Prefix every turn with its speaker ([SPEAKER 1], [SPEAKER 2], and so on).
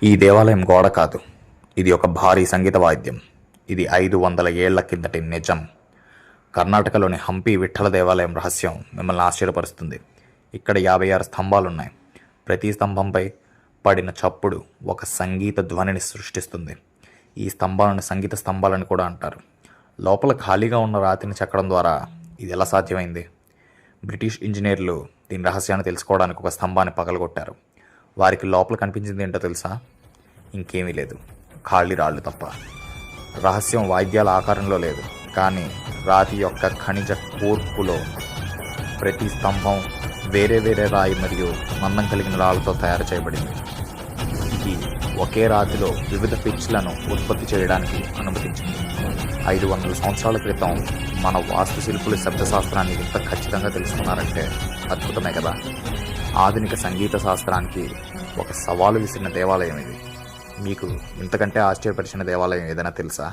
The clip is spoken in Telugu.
[SPEAKER 1] ఈ దేవాలయం గోడ కాదు, ఇది ఒక భారీ సంగీత వాయిద్యం. ఇది 500 ఏళ్ల కిందటి నిజం. కర్ణాటకలోని హంపి విఠల దేవాలయం రహస్యం మిమ్మల్ని ఆశ్చర్యపరుస్తుంది. ఇక్కడ 56 స్తంభాలున్నాయి. ప్రతి స్తంభంపై పడిన చప్పుడు ఒక సంగీత ధ్వనిని సృష్టిస్తుంది. ఈ స్తంభాలను సంగీత స్తంభాలని కూడా అంటారు. లోపల ఖాళీగా ఉన్న రాతిని చెక్కడం ద్వారా ఇది ఎలా సాధ్యమైంది? బ్రిటిష్ ఇంజనీర్లు దీని రహస్యాన్ని తెలుసుకోవడానికి ఒక స్తంభాన్ని పగలగొట్టారు. వారికి లోపల కనిపించింది ఏంటో తెలుసా? ఇంకేమీ లేదు, ఖాళీ రాళ్ళు తప్ప. రహస్యం వాయిద్యాల ఆకారంలో లేదు, కానీ రాతి యొక్క ఖనిజ కూర్పులో. ప్రతి స్తంభం వేరే వేరే రాయి మరియు మందం కలిగిన రాళ్ళతో తయారు చేయబడింది. ఇది ఒకే రాతిలో వివిధ పిచ్లను ఉత్పత్తి చేయడానికి అనుమతించింది. 500 సంవత్సరాల క్రితం మన వాస్తుశిల్పులు శబ్దశాస్త్రాన్ని ఇంత ఖచ్చితంగా తెలుసుకున్నారంటే అద్భుతమే కదా. ఆధునిక సంగీత శాస్త్రానికి ఒక సవాలు విసిరిన దేవాలయం ఇది. మీకు ఇంతకంటే ఆశ్చర్యపరిచిన దేవాలయం ఏదైనా తెలుసా?